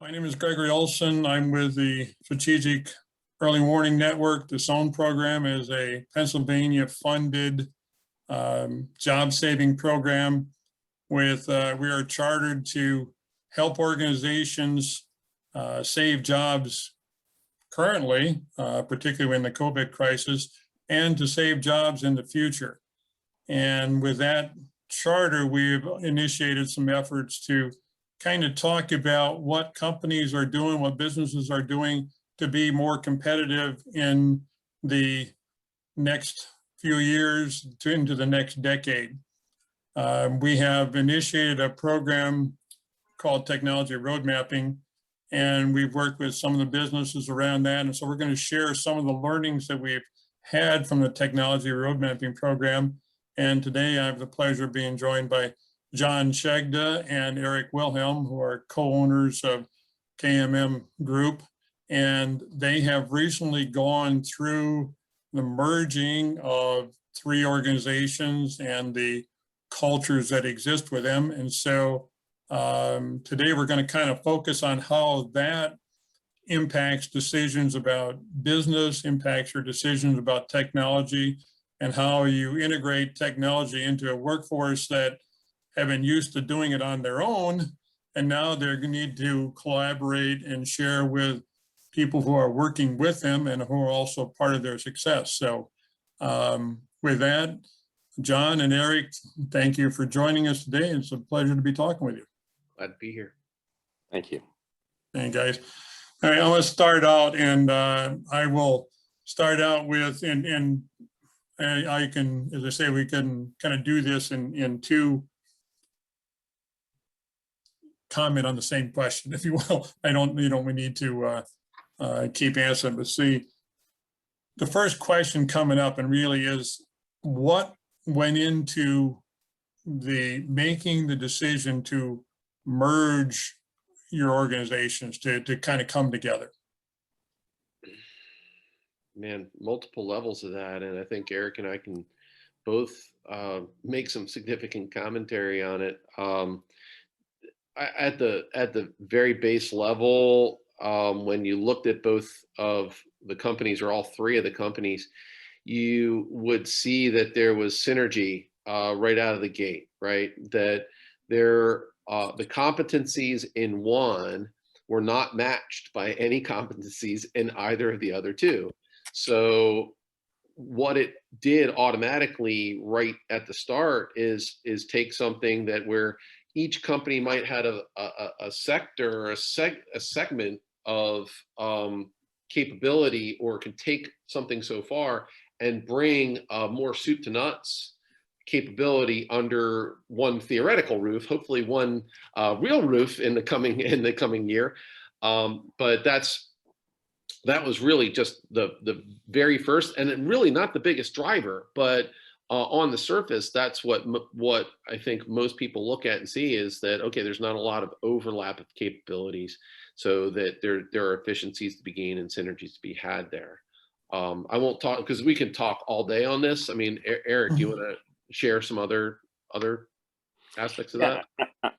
My name is Gregory Olson. I'm with the Strategic Early Warning Network. The SEWN program is a Pennsylvania-funded job-saving program. We are chartered to help organizations save jobs currently, particularly in the COVID crisis, and to save jobs in the future. And with that charter, we've initiated some efforts to kind of talk about what companies are doing, what businesses are doing to be more competitive in the next few years into the next decade. We have initiated a program called Technology Road Mapping, and we've worked with some of the businesses around that. And so we're going to share some of the learnings that we've had from the Technology Road Mapping program. And today I have the pleasure of being joined by John Shegda and Eric Wilhelm, who are co-owners of KMM Group. And they have recently gone through the merging of three organizations and the cultures that exist with them. And so today we're going to kind of focus on how that impacts decisions about business, impacts your decisions about technology, and how you integrate technology into a workforce that have been used to doing it on their own, and now they're going to need to collaborate and share with people who are working with them and who are also part of their success. So with that, John and Eric, thank you for joining us today. It's a pleasure to be talking with you. Glad to be here. Thank you. Thank you, guys. All right, I'm going to start out, and I will start out with, and I can, as I say, we can kind of do this in two comment on the same question, if you will. We need to keep answering, but see, the first question coming up and really is, what went into making the decision to merge your organizations to kind of come together? Man, multiple levels of that. And I think Eric and I can both make some significant commentary on it. At the very base level, when you looked at both of the companies or all three of the companies, you would see that there was synergy right out of the gate, right? That the competencies in one were not matched by any competencies in either of the other two. So what it did automatically right at the start is take something that where each company might have a sector or a segment of capability, or can take something so far and bring more soup to nuts capability under one theoretical roof, hopefully one real roof in the coming year. But that was really just the very first, and really not the biggest driver, but on the surface, that's what I think most people look at and see is that, okay, there's not a lot of overlap of capabilities, so that there are efficiencies to be gained and synergies to be had there. I won't talk, because we can talk all day on this. I mean, Eric, you want to share some other aspects of that?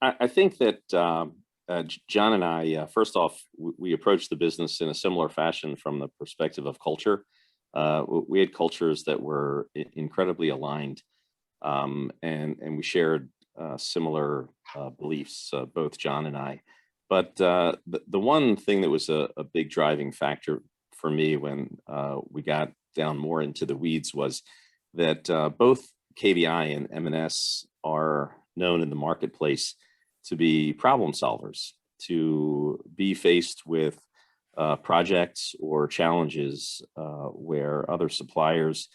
I think that John and I, first off, we approached the business in a similar fashion from the perspective of culture. We had cultures that were incredibly aligned, and we shared similar beliefs, both John and I. But the one thing that was a big driving factor for me when we got down more into the weeds was that both KVI and M&S are known in the marketplace to be problem solvers, to be faced with projects or challenges where other suppliers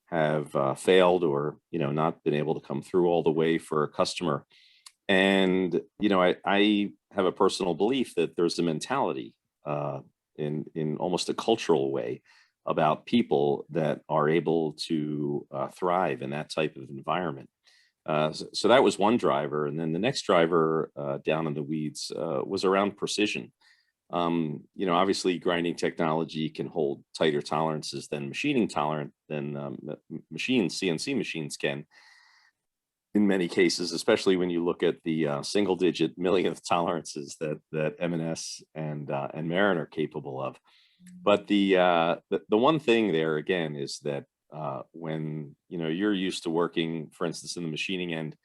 have failed or not been able to come through all the way for a customer. And I have a personal belief that there's a mentality in almost a cultural way about people that are able to thrive in that type of environment. So that was one driver. And then the next driver down in the weeds was around precision. Obviously grinding technology can hold tighter tolerances than CNC machines can. in many cases, especially when you look at the single-digit millionth tolerances that M&S and Marin are capable of. But the one thing there again is that when you're used to working, for instance, in the machining end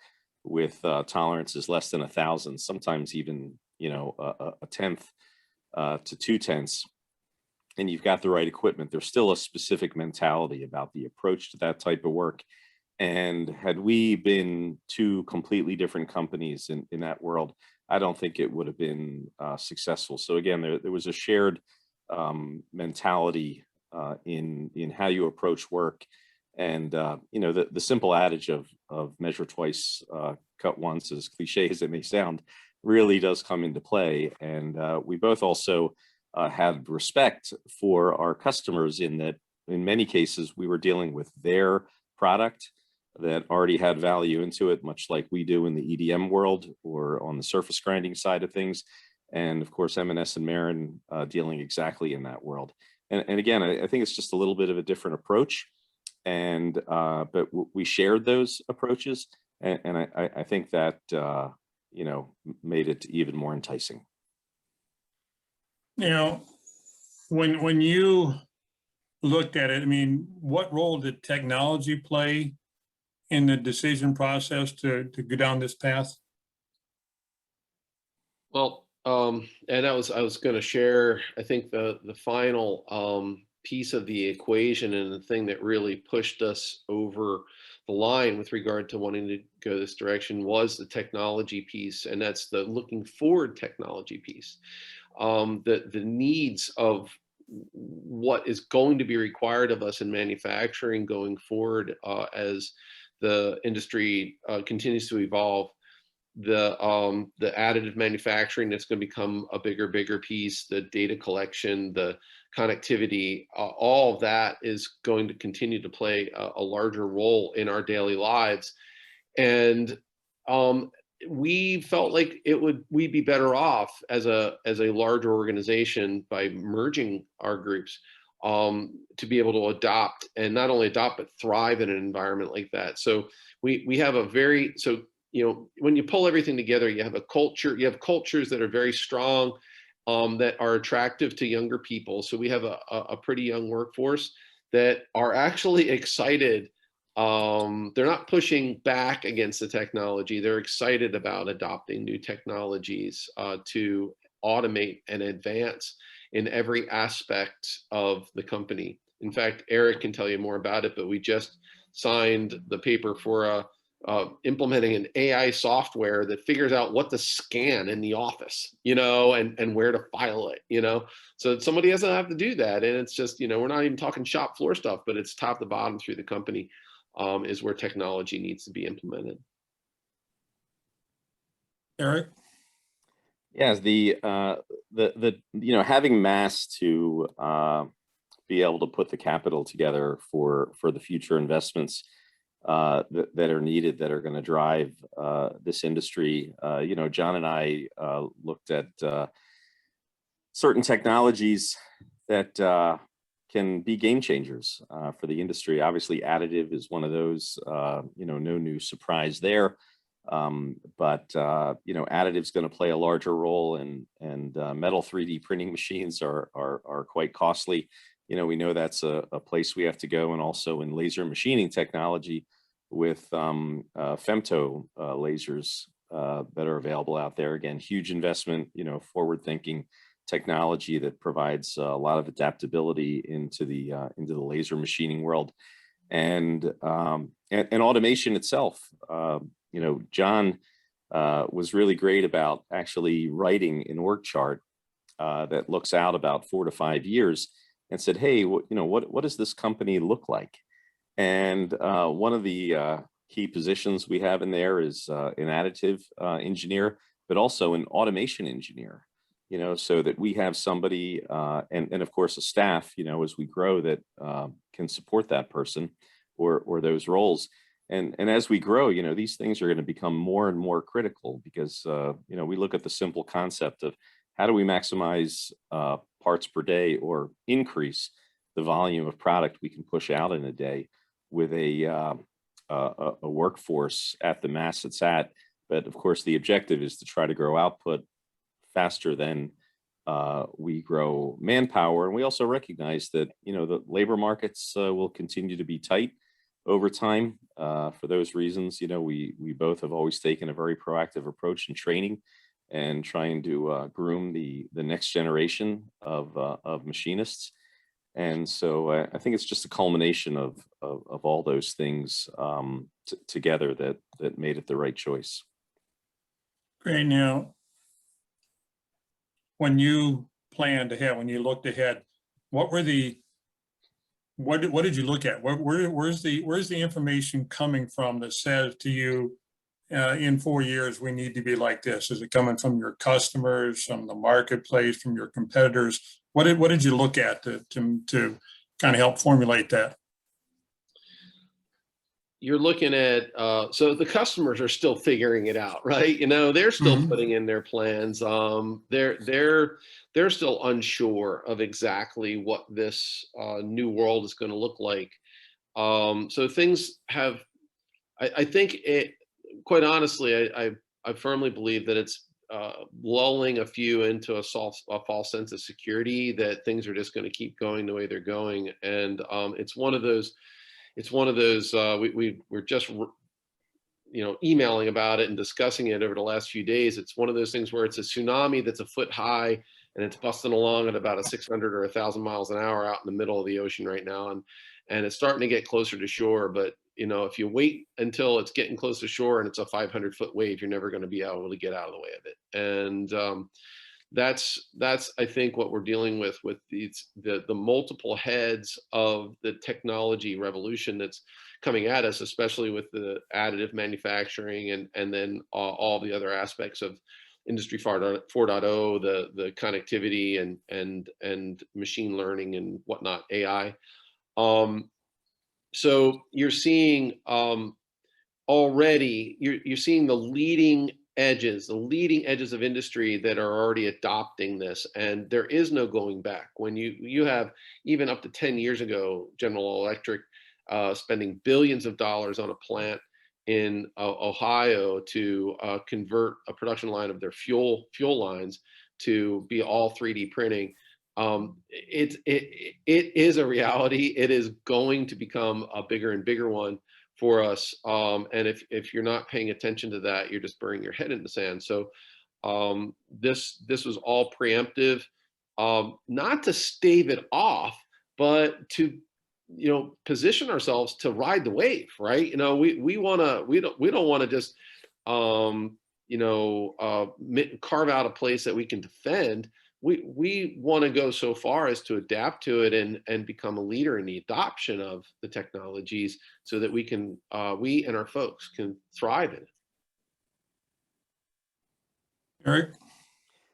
with tolerances less than 1,000, sometimes even a tenth to 2/10, and you've got the right equipment, there's still a specific mentality about the approach to that type of work. And had we been two completely different companies in that world, I don't think it would have been successful. So again, there was a shared mentality in how you approach work. And the simple adage of measure twice, cut once, as cliche as it may sound, really does come into play. And we both also had respect for our customers in that in many cases we were dealing with their product that already had value into it, much like we do in the EDM world or on the surface grinding side of things. And of course, M&S and Marin dealing exactly in that world. And again, I think it's just a little bit of a different approach. And but we shared those approaches, and I think that made it even more enticing. When you looked at it, I mean, what role did technology play in the decision process to go down this path? Well, and I was going to share, I think the final piece of the equation and the thing that really pushed us over the line with regard to wanting to go this direction was the technology piece, and that's the looking forward technology piece. The needs of what is going to be required of us in manufacturing going forward as the industry continues to evolve. The additive manufacturing that's going to become a bigger piece, the data collection, the connectivity, all of that is going to continue to play a larger role in our daily lives. And we felt like we'd be better off as a larger organization by merging our groups to be able to adopt, and not only adopt, but thrive in an environment like that. So we have when you pull everything together, you have cultures that are very strong, that are attractive to younger people. So we have a pretty young workforce that are actually excited. They're not pushing back against the technology. They're excited about adopting new technologies to automate and advance in every aspect of the company. In fact, Eric can tell you more about it, but we just signed the paper for implementing an AI software that figures out what to scan in the office, and where to file it, so somebody doesn't have to do that. And it's just, we're not even talking shop floor stuff, but it's top to bottom through the company is where technology needs to be implemented. Eric? Yes, the having mass to be able to put the capital together for the future investments that are needed, that are going to drive this industry. John and I looked at certain technologies that can be game changers for the industry. Obviously, additive is one of those. No new surprise there. But additive is going to play a larger role, and metal 3D printing machines are quite costly. We know that's a place we have to go, and also in laser machining technology with femto lasers that are available out there. Again, huge investment, forward-thinking technology that provides a lot of adaptability into the laser machining world, and automation itself. John was really great about actually writing an org chart that looks out about 4 to 5 years, and said, hey, what does this company look like? And one of the key positions we have in there is an additive engineer, but also an automation engineer, so that we have somebody and of course a staff, as we grow, that can support that person or those roles. And as we grow, these things are going to become more and more critical, because we look at the simple concept of how do we maximize parts per day or increase the volume of product we can push out in a day with a a workforce at the mass it's at. But of course, the objective is to try to grow output faster than we grow manpower. And we also recognize that, the labor markets will continue to be tight over time. For those reasons, we both have always taken a very proactive approach in training and trying to groom the next generation of machinists. And so I think it's just a culmination of all those things together that made it the right choice. Great. Now, when you planned ahead, when you looked ahead, what did you look at? Where's the information coming from that says to you, in 4 years we need to be like this? Is it coming from your customers, from the marketplace, from your competitors? What did you look at to kind of help formulate that? You're looking at, so the customers are still figuring it out, right? They're still putting in their plans. They're still unsure of exactly what this new world is going to look like. So things have, I think it, quite honestly, I firmly believe that it's lulling a few into a false sense of security, that things are just going to keep going the way they're going. And it's one of those, we're just, emailing about it and discussing it over the last few days. It's one of those things where it's a tsunami that's a foot high and it's busting along at about 600 or 1,000 miles an hour out in the middle of the ocean right now. And it's starting to get closer to shore. But, if you wait until it's getting close to shore and it's a 500-foot wave, you're never going to be able to get out of the way of it. And that's I think what we're dealing with the multiple heads of the technology revolution that's coming at us, especially with the additive manufacturing and then all the other aspects of Industry 4.0, the connectivity and machine learning and whatnot, AI. So you're seeing already, you're seeing the leading edges of industry that are already adopting this, and there is no going back. When you have, even up to 10 years ago, General Electric spending billions of dollars on a plant in Ohio to convert a production line of their fuel lines to be all 3D printing. It is a reality. It is going to become a bigger and bigger one for us. And if you're not paying attention to that, you're just burying your head in the sand. So this was all preemptive, not to stave it off, but to position ourselves to ride the wave, right? We don't want to just carve out a place that we can defend. We want to go so far as to adapt to it and become a leader in the adoption of the technologies, so that we and our folks can thrive in it. Eric?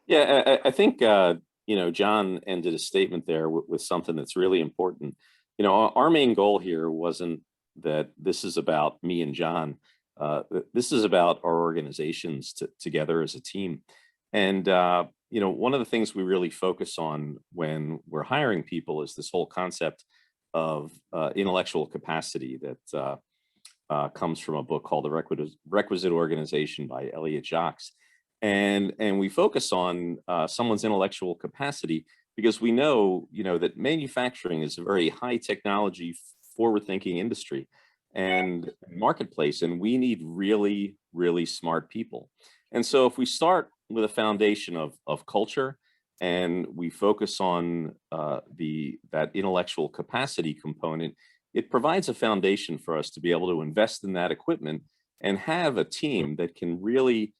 Yeah, I think John ended a statement there with something that's really important. Our main goal here wasn't that this is about me and John. This is about our organizations together as a team. And one of the things we really focus on when we're hiring people is this whole concept of intellectual capacity that comes from a book called The Requisite Organization by Elliot Jacques. And we focus on someone's intellectual capacity because we know, that manufacturing is a very high technology, forward-thinking industry and marketplace, and we need really, really smart people. And so if we start with a foundation of culture and we focus on that intellectual capacity component, it provides a foundation for us to be able to invest in that equipment and have a team that can really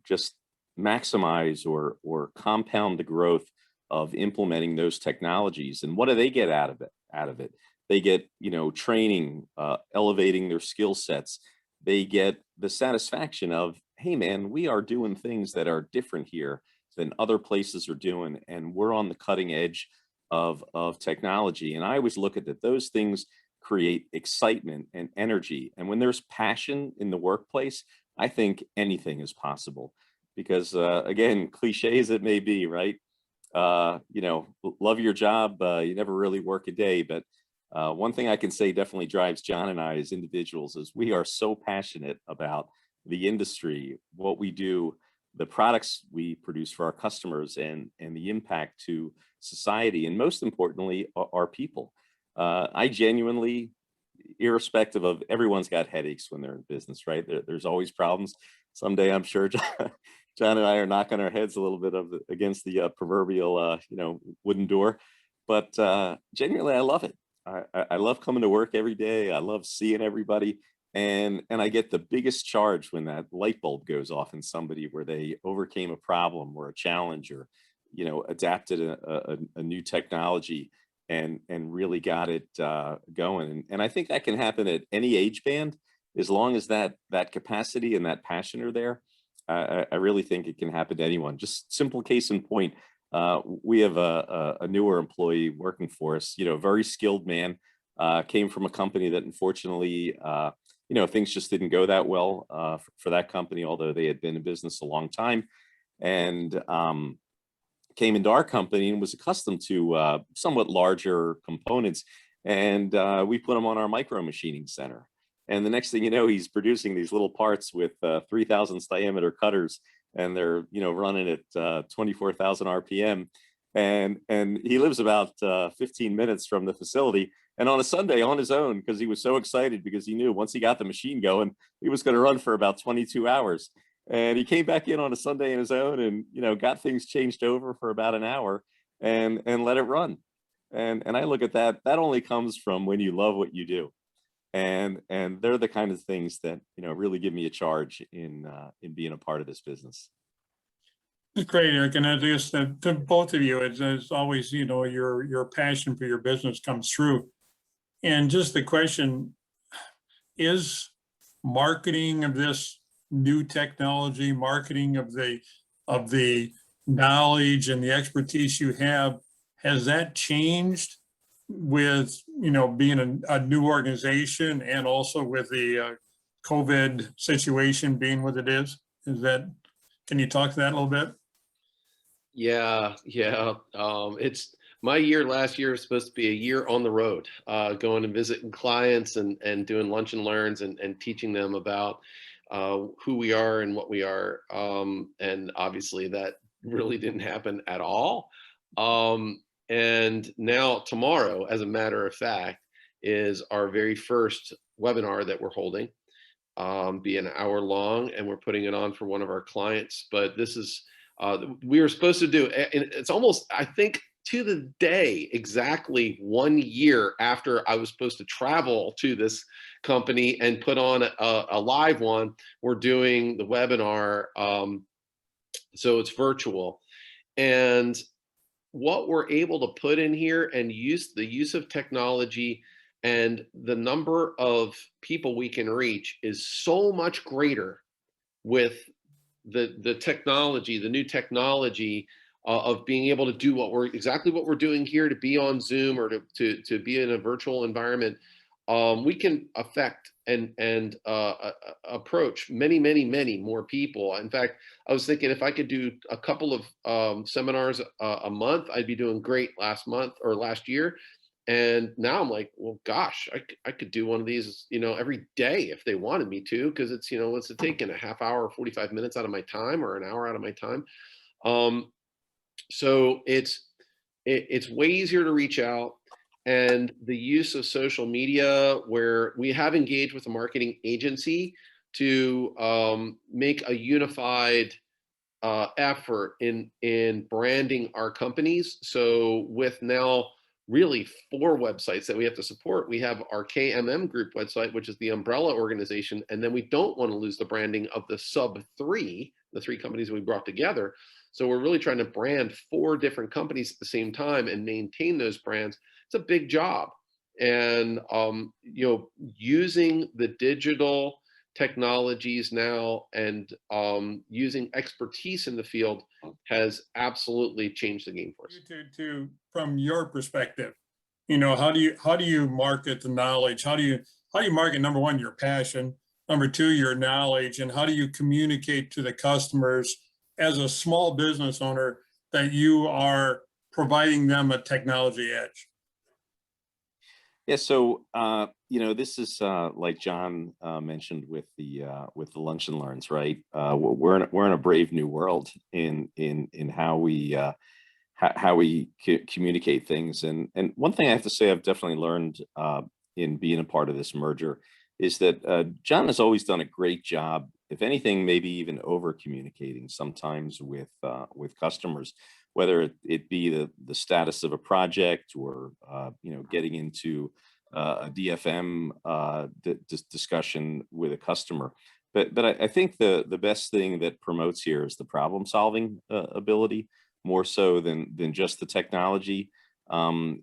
just maximize or compound the growth of implementing those technologies. And what do they get out of it? They get, training, elevating their skill sets. They get the satisfaction of, hey man, we are doing things that are different here than other places are doing, and we're on the cutting edge of technology. And I always look at that those things create excitement and energy. And when there's passion in the workplace, I think anything is possible. Because again, cliche as it may be, right? Love your job, you never really work a day, but One thing I can say definitely drives John and I as individuals is we are so passionate about the industry, what we do, the products we produce for our customers, and the impact to society, and most importantly, our people. I genuinely, irrespective of, everyone's got headaches when they're in business, right? There's always problems. Someday I'm sure John and I are knocking our heads a little bit against the proverbial wooden door, but genuinely I love it. I love coming to work every day. I love seeing everybody. And I get the biggest charge when that light bulb goes off in somebody where they overcame a problem or a challenge, or, adapted a new technology and really got it going. And I think that can happen at any age band, as long as that capacity and that passion are there. I really think it can happen to anyone. Just simple case in point, we have a newer employee working for us, very skilled man, came from a company that unfortunately, things just didn't go that well for that company, although they had been in business a long time, and came into our company and was accustomed to somewhat larger components. And we put him on our micro machining center. And the next thing you know, he's producing these little parts with 3 thousandths diameter cutters, and they're running at 24,000 RPM. And he lives about 15 minutes from the facility. And on a Sunday on his own, because he was so excited, because he knew once he got the machine going, he was going to run for about 22 hours. And he came back in on a Sunday on his own, and got things changed over for about an hour, and let it run. And I look at that only comes from when you love what you do. And they're the kind of things that really give me a charge in being a part of this business. It's great, Eric, and I guess that to both of you, it's always your passion for your business comes through. And just the question is, marketing of this new technology, marketing of the knowledge and the expertise you have, has that changed with being a new organization, and also with the COVID situation being what it is? Can you talk to that a little bit? Yeah. It's my year last year was supposed to be a year on the road, going and visiting clients and doing lunch and learns and teaching them about who we are and what we are. And obviously that really didn't happen at all. And now tomorrow, as a matter of fact, is our very first webinar that we're holding, be an hour long, and we're putting it on for one of our clients. But this is, we were supposed to do, and it's almost, I think, to the day, exactly 1 year after I was supposed to travel to this company and put on a live one, we're doing the webinar. So it's virtual. And what we're able to put in here, and the use of technology and the number of people we can reach, is so much greater with the technology, the new technology, of being able to do exactly what we're doing here, to be on Zoom or to be in a virtual environment. We can affect and approach many more people. In fact, I was thinking if I could do a couple of seminars a month, I'd be doing great last month or last year. And now I'm like, well, gosh, I could do one of these, every day if they wanted me to, because it's, what's it taking, a half hour, 45 minutes out of my time, or an hour out of my time. So it's way easier to reach out. And the use of social media, where we have engaged with a marketing agency to make a unified effort in branding our companies. So with now really 4 websites that we have to support, we have our KMM group website, which is the umbrella organization. And then we don't want to lose the branding of the sub 3, the 3 companies we brought together. So we're really trying to brand 4 different companies at the same time and maintain those brands. It's a big job. And, using the digital technologies now and using expertise in the field has absolutely changed the game for us. From your perspective, how do you market the knowledge? How do you market, number one, your passion, number 2, your knowledge, and how do you communicate to the customers as a small business owner that you are providing them a technology edge? Yeah, so this is like John mentioned with the lunch and learns, right? We're in a brave new world in how we how we communicate things, and one thing I have to say I've definitely learned in being a part of this merger is that John has always done a great job. If anything, maybe even over communicating sometimes with customers, whether it be the status of a project or getting into a DFM discussion with a customer. But I think the best thing that promotes here is the problem solving ability more so than just the technology. And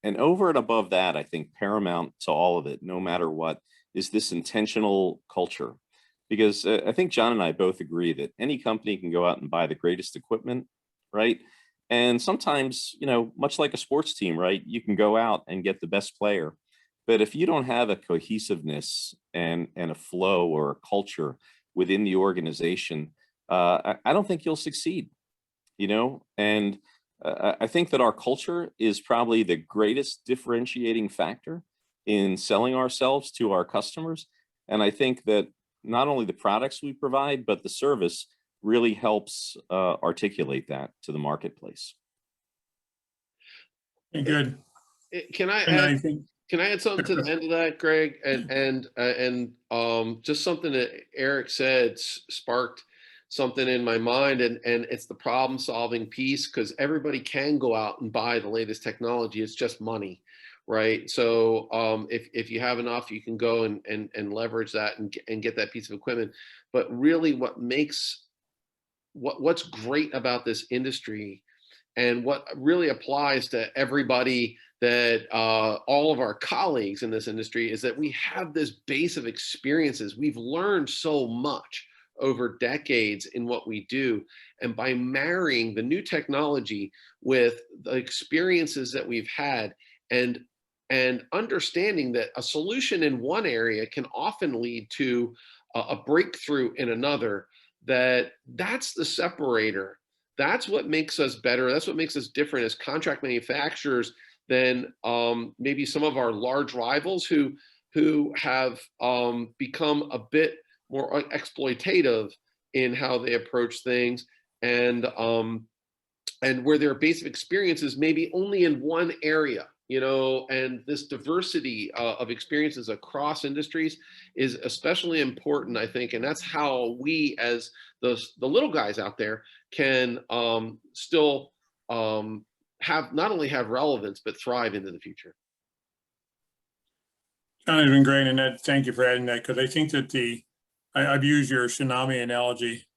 over and above that, I think paramount to all of it, no matter what, is this intentional culture. Because I think John and I both agree that any company can go out and buy the greatest equipment, right? And sometimes, much like a sports team, right, you can go out and get the best player. But if you don't have a cohesiveness and a flow or a culture within the organization, I don't think you'll succeed, And I think that our culture is probably the greatest differentiating factor in selling ourselves to our customers. And I think that not only the products we provide, but the service really helps articulate that to the marketplace. Good. Can I And add? I think, Can I add something to the end of that, Greg? And just something that Eric said sparked something in my mind, and it's the problem solving piece, because everybody can go out and buy the latest technology. It's just money, right? So if you have enough, you can go and leverage that and get that piece of equipment. But really, what's great about this industry, and what really applies to everybody, that all of our colleagues in this industry, is that we have this base of experiences. We've learned so much over decades in what we do. And by marrying the new technology with the experiences that we've had, and understanding that a solution in one area can often lead to a breakthrough in another, that's the separator. That's what makes us better. That's what makes us different as contract manufacturers than maybe some of our large rivals who have become a bit more exploitative in how they approach things, and where their base of experiences maybe only in one area. And this diversity of experiences across industries is especially important, I think, and that's how we, as the little guys out there, can still not only have relevance but thrive into the future. John, has been great, and thank you for adding that, because I think that I've used your tsunami analogy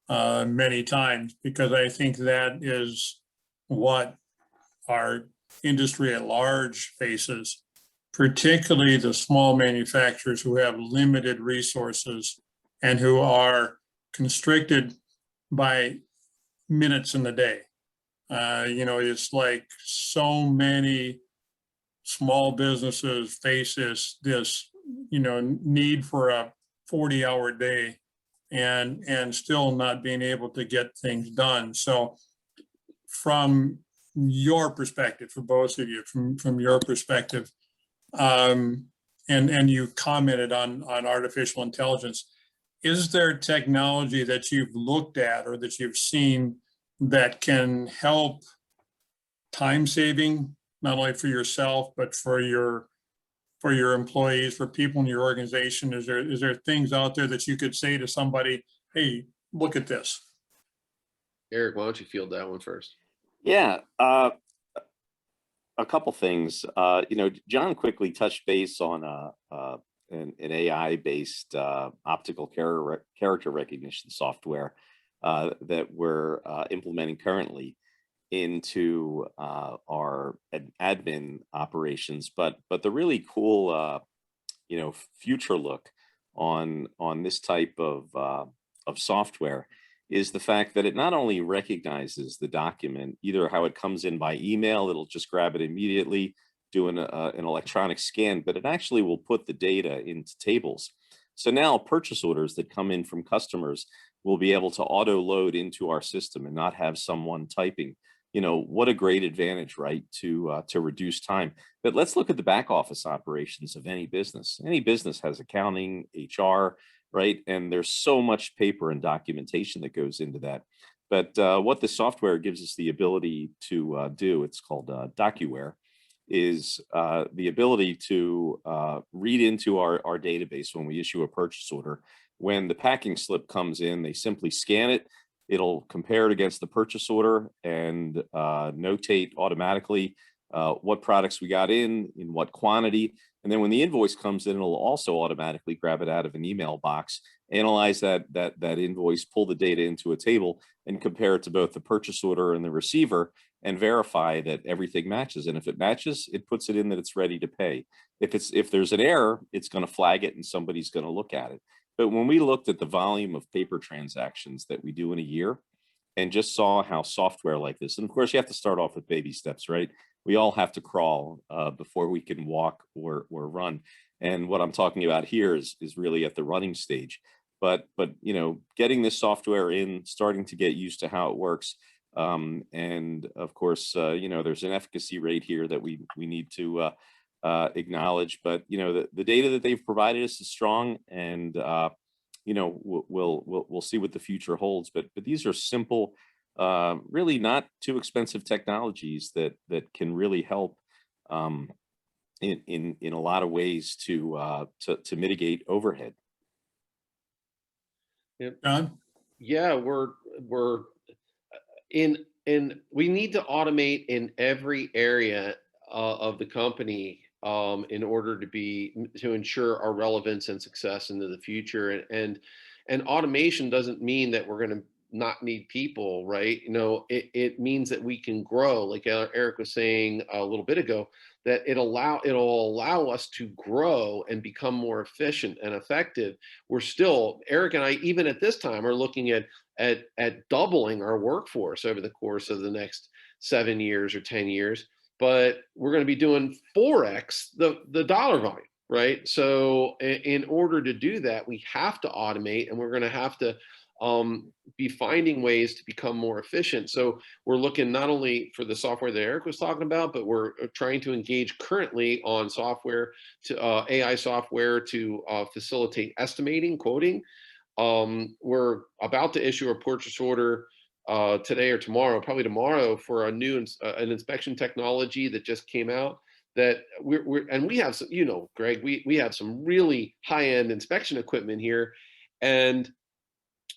many times, because I think that is what our industry at large faces, particularly the small manufacturers who have limited resources and who are constricted by minutes in the day. It's like so many small businesses face this need for a 40-hour day and still not being able to get things done. So from your perspective, for both of you, from your perspective, and you commented on artificial intelligence, is there technology that you've looked at or that you've seen that can help time saving, not only for yourself, but for your employees, for people in your organization? Is there things out there that you could say to somebody, hey, look at this? Eric, why don't you field that one first? Yeah, a couple things. John quickly touched base on an AI-based optical character recognition software that we're implementing currently into our admin operations. But the really cool, future look on this type of software is the fact that it not only recognizes the document, either how it comes in by email, it'll just grab it immediately, do an electronic scan, but it actually will put the data into tables. So now purchase orders that come in from customers will be able to auto load into our system and not have someone typing what a great advantage, right, to reduce time. But let's look at the back office operations of any business. Any business has accounting, HR, right? And there's so much paper and documentation that goes into that. But what the software gives us the ability to do, it's called DocuWare, is the ability to read into our database when we issue a purchase order. When the packing slip comes in, they simply scan it. It'll compare it against the purchase order and notate automatically what products we got in what quantity. And then when the invoice comes in, it'll also automatically grab it out of an email box, analyze that invoice, pull the data into a table, and compare it to both the purchase order and the receiver, and verify that everything matches. And if it matches, it puts it in that it's ready to pay. If there's an error, it's going to flag it and somebody's going to look at it. But when we looked at the volume of paper transactions that we do in a year and just saw how software like this, and of course you have to start off with baby steps, right? We all have to crawl before we can walk or run. And what I'm talking about here is really at the running stage. But getting this software in, starting to get used to how it works. And of course, there's an efficacy rate here that we need to acknowledge, but the data that they've provided us is strong, and we'll see what the future holds. But these are simple, really not too expensive technologies that can really help in a lot of ways to mitigate overhead. John? Yeah, we're we need to automate in every area of the company in order to ensure our relevance and success into the future. And automation doesn't mean that we're going to not need people, right? It means that we can grow, like Eric was saying a little bit ago, that it'll allow us to grow and become more efficient and effective. We're still, Eric and I, even at this time, are looking at doubling our workforce over the course of the next 7 years or 10 years. But we're going to be doing 4x the dollar volume, right? So in order to do that, we have to automate, and we're going to have to be finding ways to become more efficient. So we're looking not only for the software that Eric was talking about, but we're trying to engage currently on software to AI software to facilitate estimating, quoting. We're about to issue a purchase order today or tomorrow, probably tomorrow, for a new an inspection technology that just came out. That we have some, Greg, we have some really high-end inspection equipment here, and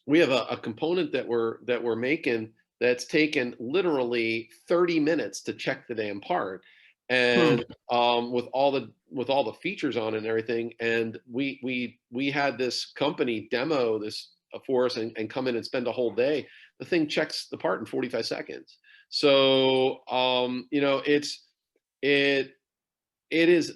we have a component that we're making that's taken literally 30 minutes to check the damn part, and with all the features on it and everything. And we had this company demo this for us and come in and spend a whole day. The thing checks the part in 45 seconds. So it is,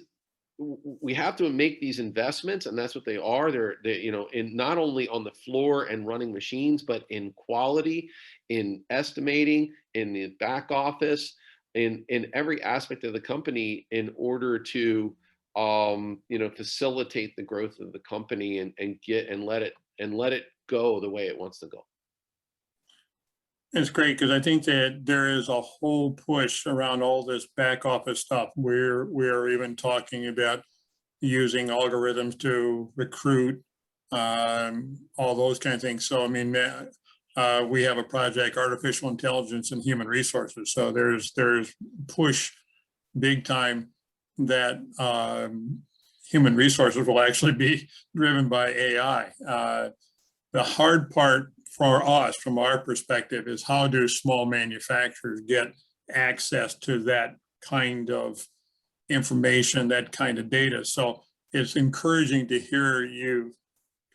we have to make these investments, and that's what they are. They're in not only on the floor and running machines, but in quality, in estimating, in the back office, in every aspect of the company, in order to facilitate the growth of the company and let it go the way it wants to go. It's great, because I think that there is a whole push around all this back office stuff. We're even talking about using algorithms to recruit, all those kind of things. So, I mean, we have a project, artificial intelligence and human resources. So there's push big time that human resources will actually be driven by AI. The hard part for us, from our perspective, is how do small manufacturers get access to that kind of information, that kind of data? So it's encouraging to hear you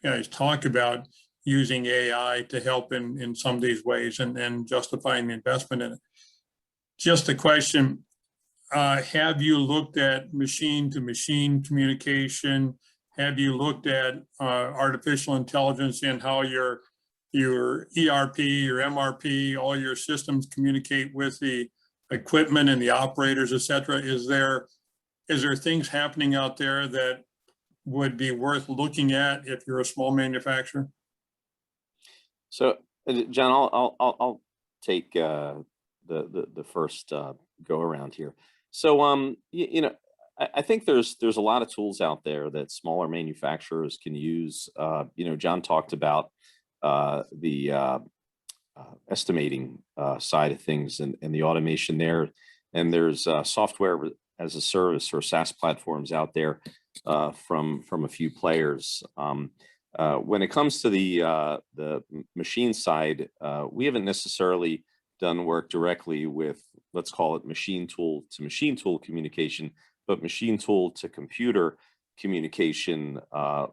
guys talk about using AI to help in some of these ways and justifying the investment in it. Just a question, have you looked at machine-to-machine communication? Have you looked at artificial intelligence and how your ERP, your MRP, all your systems communicate with the equipment and the operators, et cetera? Is there things happening out there that would be worth looking at if you're a small manufacturer? So, John, I'll take the first go around here. So I think there's a lot of tools out there that smaller manufacturers can use. John talked about the estimating side of things and the automation there. And there's software as a service or SaaS platforms out there from a few players. When it comes to the machine side, we haven't necessarily done work directly with, let's call it machine tool to machine tool communication, but machine tool to computer communication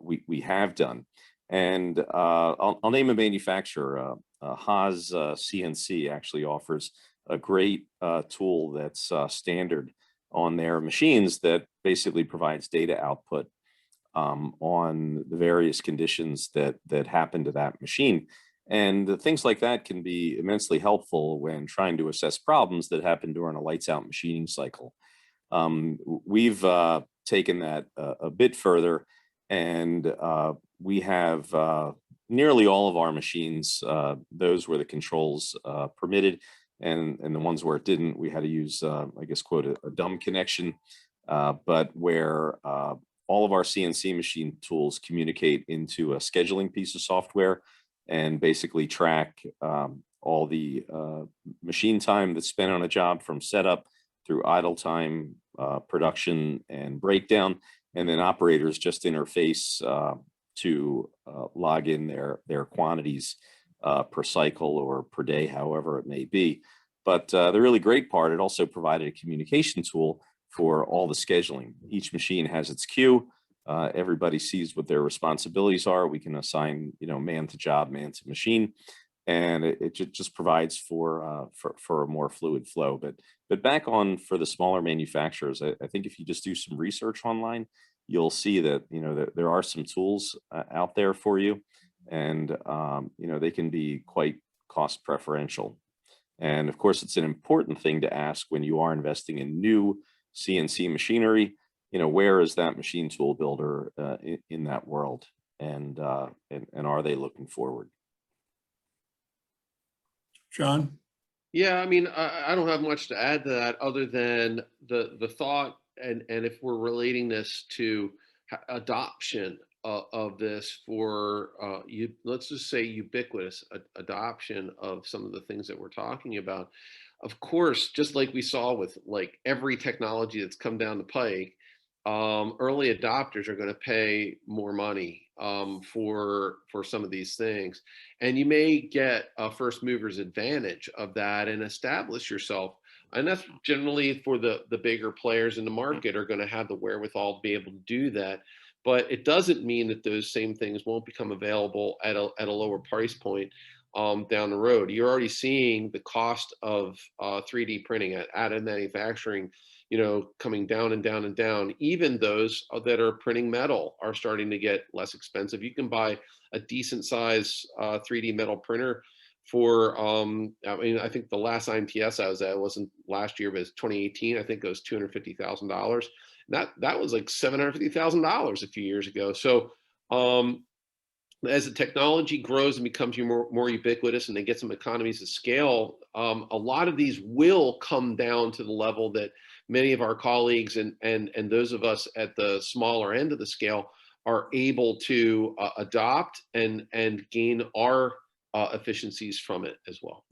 we have done. And I'll name a manufacturer. Haas CNC actually offers a great tool that's standard on their machines that basically provides data output on the various conditions that happen to that machine. And things like that can be immensely helpful when trying to assess problems that happen during a lights out machining cycle. We've taken that a bit further, and we have nearly all of our machines, those where the controls permitted, and the ones where it didn't, we had to use, I guess, quote, a dumb connection, but where all of our CNC machine tools communicate into a scheduling piece of software and basically track all the machine time that's spent on a job from setup through idle time, production, and breakdown. And then operators just interface to log in their quantities per cycle or per day, however it may be. But the really great part, it also provided a communication tool for all the scheduling. Each machine has its queue. Everybody sees what their responsibilities are. We can assign, man to job, man to machine, and it just provides for a more fluid flow. But back on for the smaller manufacturers, I think if you just do some research online, you'll see that that there are some tools out there for you, and they can be quite cost preferential. And of course, it's an important thing to ask when you are investing in new CNC machinery. Where is that machine tool builder in that world, and are they looking forward? John? Yeah, I mean, I don't have much to add to that other than the thought, and if we're relating this to adoption of this for let's just say ubiquitous adoption of some of the things that we're talking about. Of course, just like we saw with like every technology that's come down the pike, early adopters are going to pay more money for some of these things, and you may get a first mover's advantage of that and establish yourself. And that's generally for the bigger players in the market are going to have the wherewithal to be able to do that. But it doesn't mean that those same things won't become available at a lower price point down the road. You're already seeing the cost of 3D printing at additive manufacturing, coming down and down and down. Even those that are printing metal are starting to get less expensive. You can buy a decent size 3D metal printer for, I think the last IMTS I was at, it wasn't last year, but it's 2018. I think it was $250,000. That was like $750,000 a few years ago. So as the technology grows and becomes more ubiquitous and they get some economies of scale, a lot of these will come down to the level that many of our colleagues and those of us at the smaller end of the scale are able to adopt and gain our efficiencies from it as well.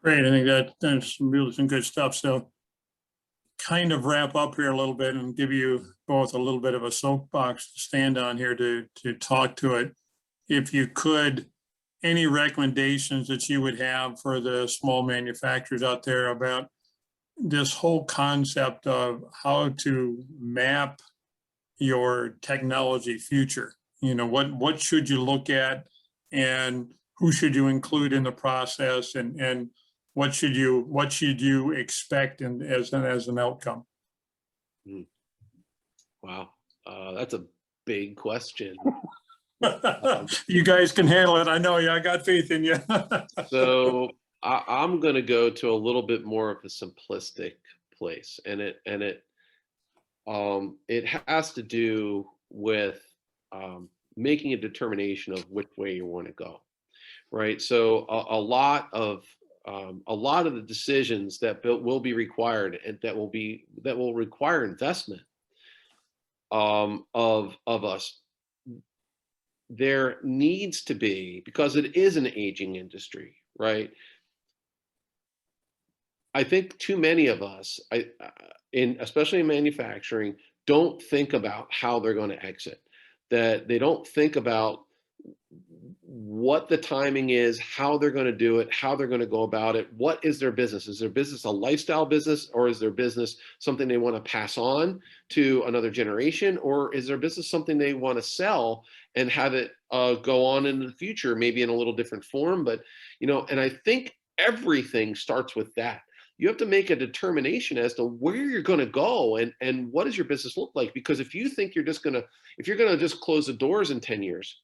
Great. I think that's really some good stuff. So kind of wrap up here a little bit and give you both a little bit of a soapbox to stand on here to talk to it. If you could, any recommendations that you would have for the small manufacturers out there about this whole concept of how to map your technology future? What should you look at, and who should you include in the process, and what should you expect as an outcome? Wow, that's a big question. You guys can handle it. I know you. I got faith in you. So I'm going to go to a little bit more of a simplistic place, and it has to do with making a determination of which way you want to go, right? So a lot of a lot of the decisions that will be required and that will require investment of us, there needs to be, because it is an aging industry, right? I think too many of us, especially in manufacturing, don't think about how they're going to exit. That they don't think about what the timing is, how they're going to do it, how they're going to go about it. What is their business? Is their business a lifestyle business, or is their business something they want to pass on to another generation, or is their business something they want to sell and have it go on in the future, maybe in a little different form? But, and I think everything starts with that. You have to make a determination as to where you're going to go and what does your business look like? Because if you think if you're going to just close the doors in 10 years,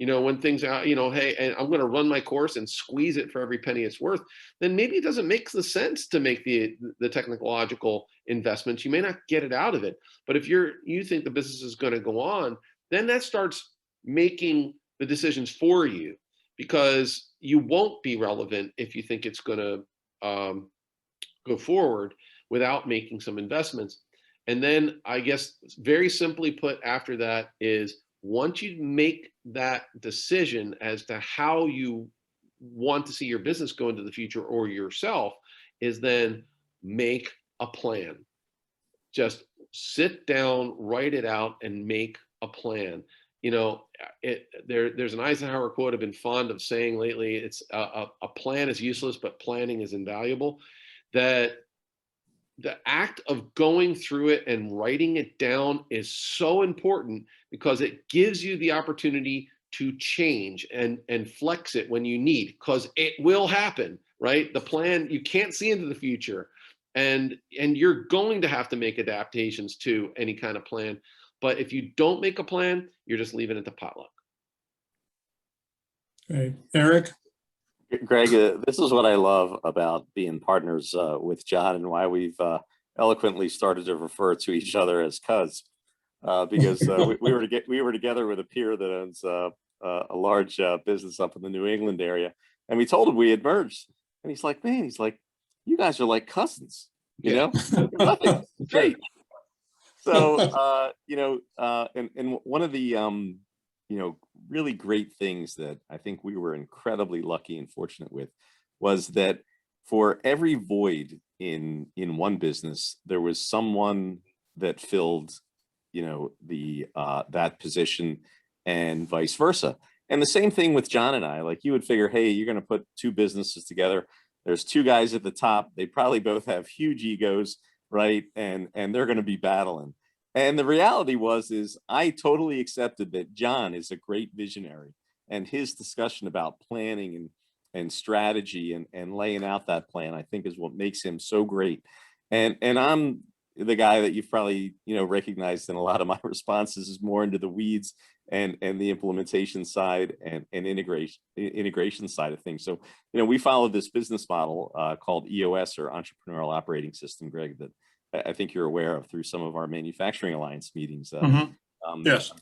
when things are, hey, and I'm going to run my course and squeeze it for every penny it's worth, then maybe it doesn't make the sense to make the technological investments. You may not get it out of it. But if you think the business is going to go on, then that starts making the decisions for you, because you won't be relevant if you think it's going to go forward without making some investments. And then I guess very simply put after that is, once you make that decision as to how you want to see your business go into the future or yourself, is then make a plan. Just sit down, write it out, and make a plan. There's an Eisenhower quote I've been fond of saying lately. It's a plan is useless, but planning is invaluable. That the act of going through it and writing it down is so important, because it gives you the opportunity to change and flex it when you need, because it will happen, right? The plan, you can't see into the future, and you're going to have to make adaptations to any kind of plan. But if you don't make a plan, you're just leaving it to potluck. Okay, Eric? Greg, this is what I love about being partners with John, and why we've eloquently started to refer to each other as cuz, because we were together with a peer that owns a large business up in the New England area, and we told him we had merged, and he's like, man, you guys are like cousins, Nothing. Great. So and one of the really great things that I think we were incredibly lucky and fortunate with was that for every void in one business, there was someone that filled, that position, and vice versa. And the same thing with John and I. Like, you would figure, hey, you're going to put two businesses together. There's two guys at the top. They probably both have huge egos, right? And they're going to be battling. And the reality is I totally accepted that John is a great visionary, and his discussion about planning and strategy and laying out that plan, I think, is what makes him so great. And I'm the guy that you've probably, recognized in a lot of my responses is more into the weeds and the implementation side and integration side of things. So, we followed this business model called EOS, or Entrepreneurial Operating System, Greg, that I think you're aware of through some of our Manufacturing Alliance meetings. Yes.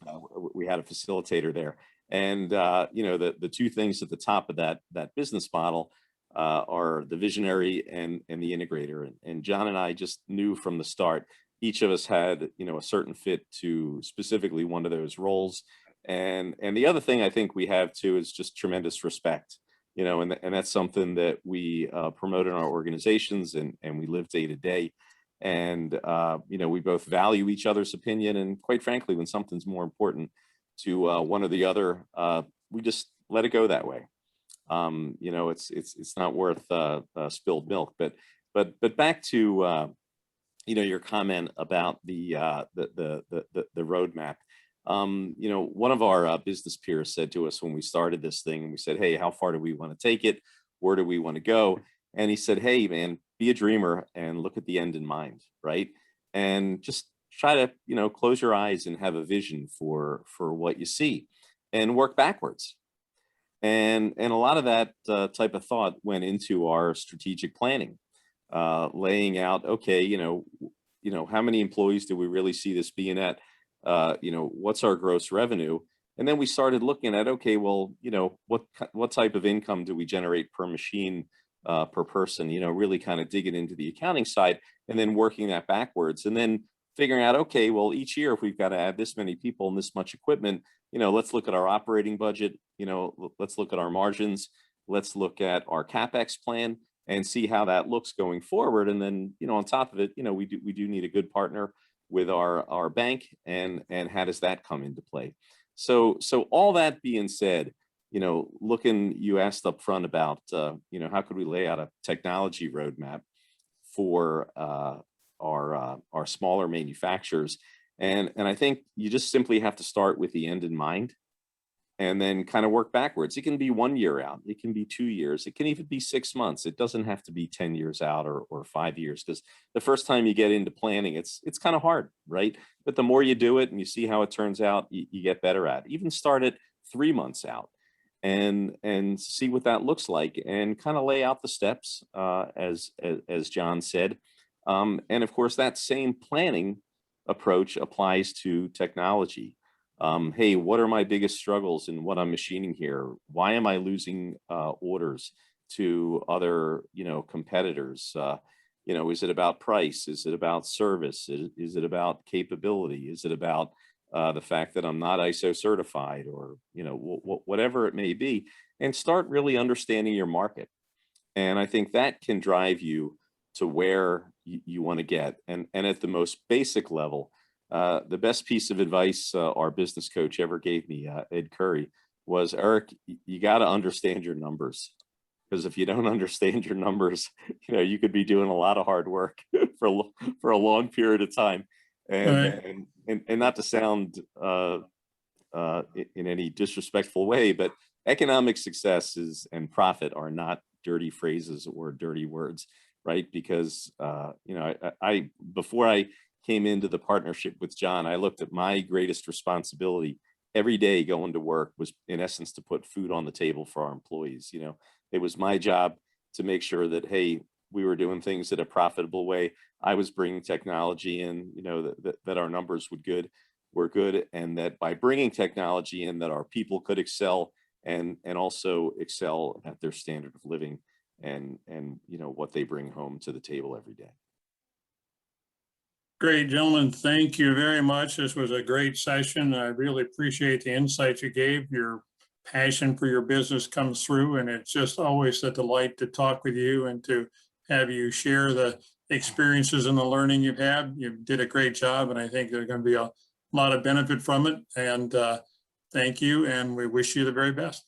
We had a facilitator there. And, the two things at the top of that business model are the visionary and the integrator. And John and I just knew from the start, each of us had, a certain fit to specifically one of those roles. And the other thing I think we have too is just tremendous respect, and that's something that we promote in our organizations and we live day to day. And, we both value each other's opinion. And quite frankly, when something's more important to one or the other, we just let it go that way. It's not worth spilled milk. But back to your comment about the roadmap. One of our business peers said to us when we started this thing, and we said, hey, how far do we want to take it? Where do we want to go? And he said, hey, man, be a dreamer and look at the end in mind, right? And just try to, close your eyes and have a vision for what you see and work backwards. And a lot of that type of thought went into our strategic planning, laying out, okay, how many employees do we really see this being at? What's our gross revenue? And then we started looking at, okay, well, what type of income do we generate per machine per person, really kind of digging into the accounting side and then working that backwards and then figuring out, okay, well, each year, if we've got to add this many people and this much equipment, let's look at our operating budget, let's look at our margins, let's look at our CapEx plan and see how that looks going forward. And then, on top of it, we do need a good partner with our bank, and how does that come into play? So all that being said, you asked up front about, how could we lay out a technology roadmap for our smaller manufacturers? And I think you just simply have to start with the end in mind and then kind of work backwards. It can be 1 year out, it can be 2 years, it can even be 6 months. It doesn't have to be 10 years out or 5 years, because the first time you get into planning, it's kind of hard, right? But the more you do it and you see how it turns out, you get better at it. Even start it 3 months out and see what that looks like and kind of lay out the steps, as John said. And of course, that same planning approach applies to technology. Hey, what are my biggest struggles in what I'm machining here? Why am I losing orders to other, competitors? Is it about price? Is it about service? Is it about capability? Is it about the fact that I'm not ISO certified, or, whatever it may be? And start really understanding your market. And I think that can drive you to where you want to get. And at the most basic level, the best piece of advice our business coach ever gave me, Ed Curry, was, Eric, you got to understand your numbers. Because if you don't understand your numbers, you could be doing a lot of hard work for a long period of time. And not to sound in any disrespectful way, but economic success and profit are not dirty phrases or dirty words, right? Because I before I came into the partnership with John, I looked at my greatest responsibility every day going to work was, in essence, to put food on the table for our employees. It was my job to make sure that, hey, we were doing things in a profitable way. I was bringing technology in, that our numbers were good, and that by bringing technology in, that our people could excel and also excel at their standard of living and what they bring home to the table every day. Great, gentlemen. Thank you very much. This was a great session. I really appreciate the insights you gave. Your passion for your business comes through, and it's just always a delight to talk with you and to have you share the experiences and the learning you've had. You did a great job, and I think there's going to be a lot of benefit from it. And thank you, and we wish you the very best.